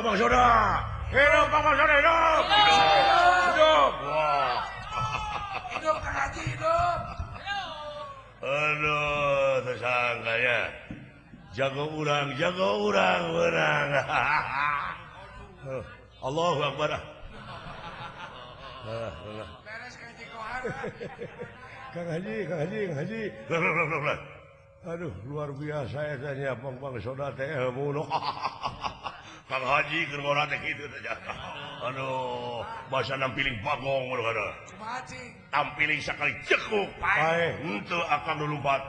Bang Soda. Hidup Bang Soda, hidup. Hidup. Wah. Hidup Kang Haji, hidup. Aduh, tersangkanya. Jago urang menang. Allahu Akbar. Beres Kang Haji Kohar. Kang Haji. Aduh, luar biasa ya tanya Bang Soda teh ilmu. Kang Haji keur ngora teh kitu teh. Aduh, bahasa nampiling bagong meureun kada. Kumaha cing? Tampiling sakali cekuk pae, henteu akan lulumpat.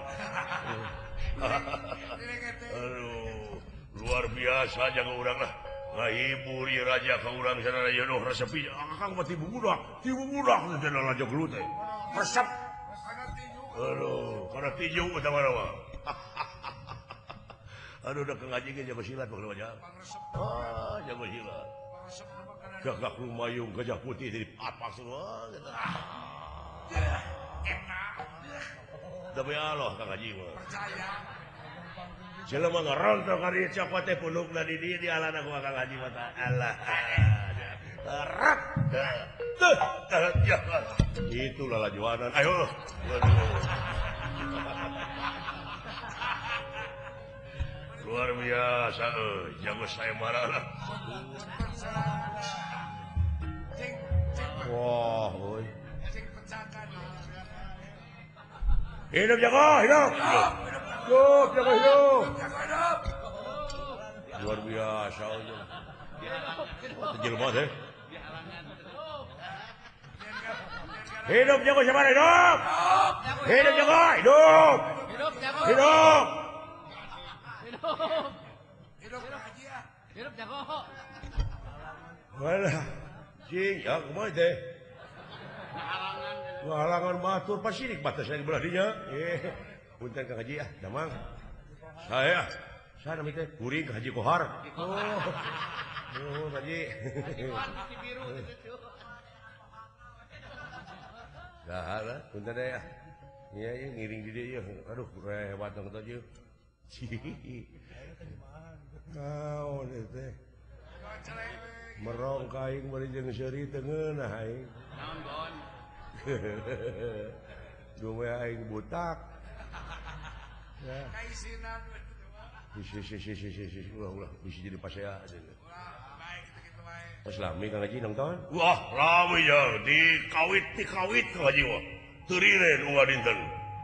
Aduh, luar biasa jago urang lah. Ngahibur ieu raja ka urang sadaya ye noh resepi. Akang mah tibu budak teh raja gelut teh. Resep. Aduh, kana tinju eta mah. Aduh, udah Kang Haji ge jago silat pokoknya aja. Jago silat. Gagak lumayung gajah putih jadi papak semua gitu. Demi Allah Kang Haji mah. Percaya. Jelema ngarontok ka dieu cokot teh pundukna di dieu di alana ku Kang Haji mah Allah. Rak. Itulah lajuanan. Ayo. Luar biasa, jago saya marah. Wah, boy. Hidup jago, hidup. Hidup, jago hidup. Luar biasa. Jelema teh. Hidup jago siapa hidup? Hidup jago, hidup. Hidup. Hidup Kang Haji ya. Hidup jago. Mana? Cing, ya kumaha teh? Halangan batur pasirik batas yang belah dinya. Punten Kang Haji ah, damang. Saya nami teh kuring Kang Haji Kohar. Oh, Haji. Dah, punten deh ya. Iya, ngiring di dia. Aduh, hebat dong tadi. Kau teh merong kaing bari jeung seuri teu ngeunah aing. Naon bon? Duwe aing butak. Ya. Kaisinan. Ulah bisa jadi pasea. Baik gitu wae. Pas lami Kang Haji nonton. Wah, lami ya di kawit Kang Haji wah. Teu riren unggal dinten.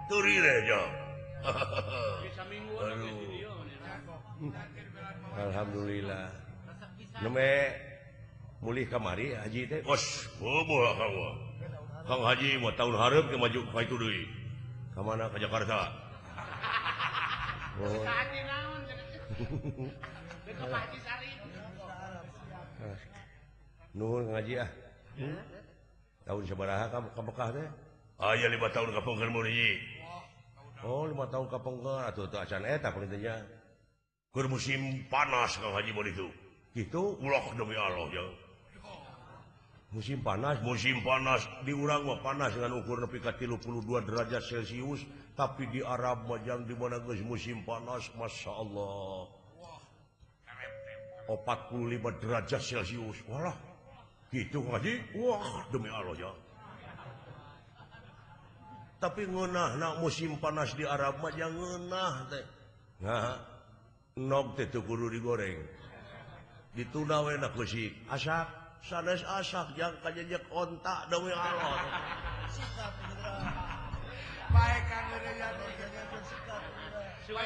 Teu riren ya. Bisa mingguan di dia. Alhamdulillah. Neme mulih kamari Haji teh. Bos, boboh Kang wah. Kang Haji mah tahun hareup ke maju ka itu deui. Ka mana? Ka Jakarta. Oh. Haji naon? Deuk Pak Haji Sari. Nuhun Kang Haji ah. Tahun sabaraha ka Mekah teh? Aya 5 tahun kapungkeun meureun. Oh, 5 tahun kapungkeun atuh teu acan eta pentingnya. Keur musim panas Kang Haji mah itu. Gitu Ulah demi Allah ya. musim panas Di urang mah panas dengan ukur nepi ka 32 derajat Celcius, tapi di Arab mah jang di mana geus musim panas Masya Allah. 45 derajat Celcius. Walah. Gitu Kang Haji. Wah, demi Allah ya. Tapi ngeunah nak musim panas di Arab mah jang ngeunah teh. nah Nog teh teu kudu digoreng. Dituna we na kusik. asak Sanes asak jang kajejek ontak demi Allah. Baik Kang udah jadi sikap. Suwe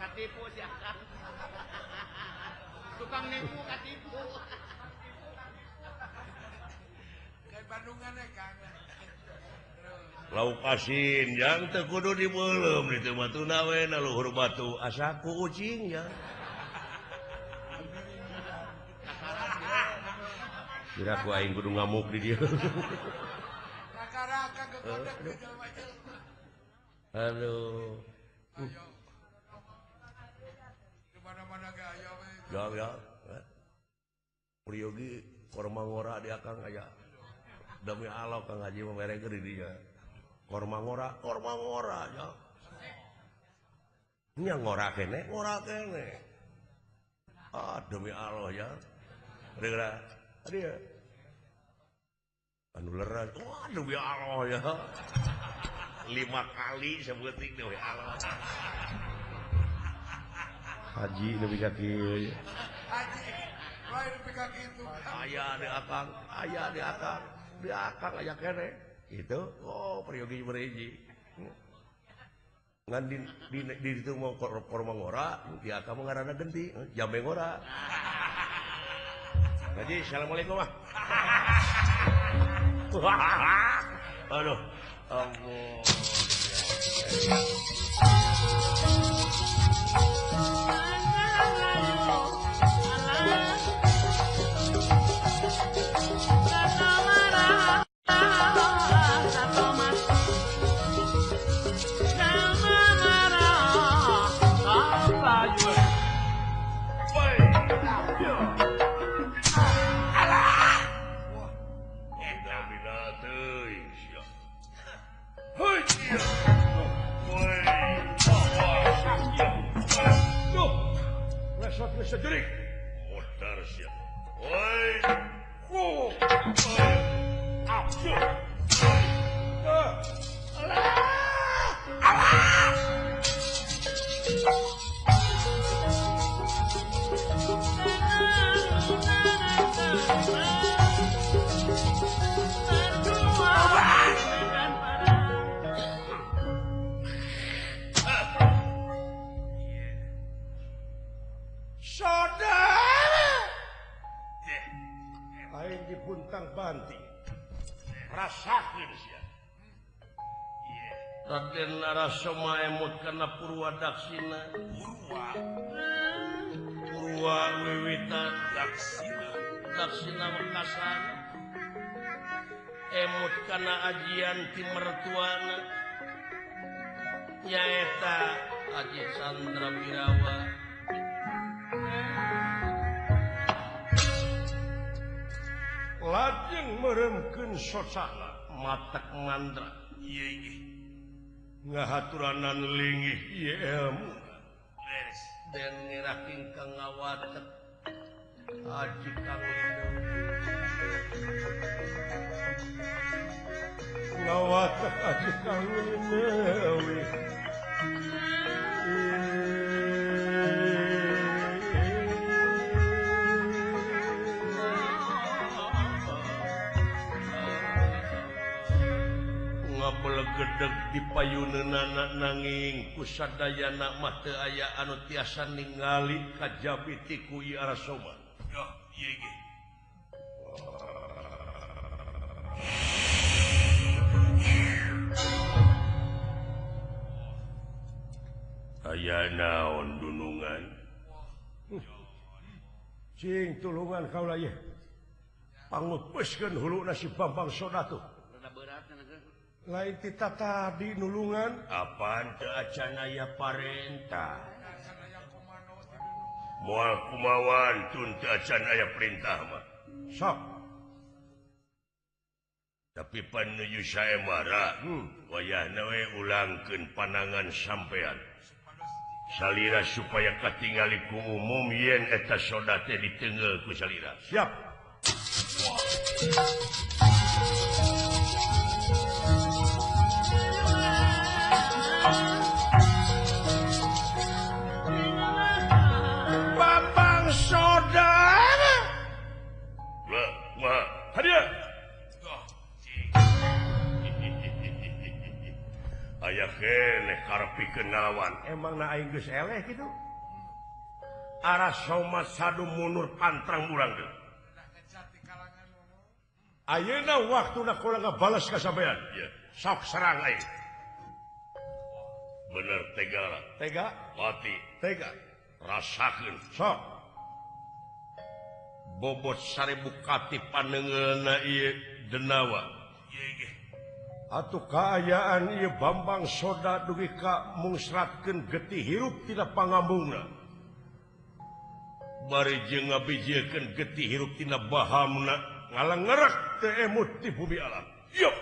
katipu si Akang. Tukang nipu katipu. Kayak Bandungan ya Kang. Lauk asin yang teu kudu dibeulem ditu mah tuna we na luhur batu. asak ku ucing ya kira ku aing kudu ngamuk di dieu. Raka-raka kegodek ke jelema-jelema. Aduh. Ayo. Di mana-mana ge aya we. Ya. Priyogi korma ngora di akang aya. Demi Allah Kang Haji mah mere keur di dieu. Korma ngora ya. Nya ngora kene. demi Allah ya anu leras demi Allah ya 5 kali sebuting demi Allah haji lebih kaki Haji, lain pegang itu. ayah di akang aya kene itu peryogi berhiji ngan di itu mau korma ngora di akang ngaranna genti jambe ngora Haji assalamualaikum mah aduh Allah sejerik modar siap woi aing dipuntang banting rasakeun sia Raden Narasoma emut kana Purwadaksina Purwa wiwitan Daksina wekasan emut kana ajian ti mertuana nyaeta Aji Chandra Wirawa lajeng meremkeun sosana matak mandra ngahaturanan linggih ieu ilmu dan ngiraking kang ngawatek Aji Kang ngawatek aji Kang Lewi gedeg di payunenana nanging kusadayana mah teu aya anu tiasa ningali kajabi ti ku ieu Arasoma. Dah, ieu ge. Aya naon dunungan? cing tulungan kaula ieu pangupuskeun huluna si Bambang Sodatu lain tita tadi nulungan apaan teu acan aya parentah moal kumawan tun teu acan aya perintah mah sok tapi panuju saemara wayahna we ulangkeun panangan sampean salira supaya katingali ku umum yen eta soda teh ditenggel ku salira siap Bambang Sodara. Lah, mah, hadia. Aya keneh karepikeun ngalawan. emang na aing geus eleh kitu Arasoma sadu munur pantrang urang teh. ayeuna waktuna kula ngabalas ka sampean Ya, sok serang aing bener tegala. tega Mati, tega rasakeun. sok Bobot 1000 kati panengeulna ieu denawa. atuh kaayaan ieu Bambang Soda dugi ka mungsratkeun getih hirup tina pangambungna Bari jeung ngabijiekeun getih hirup tina bahamna ngalengerek teu emut di bumi alam ya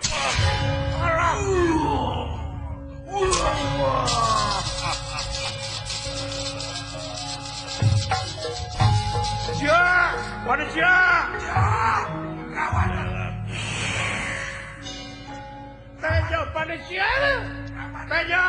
Manusia. Tejo manusia. Tejo.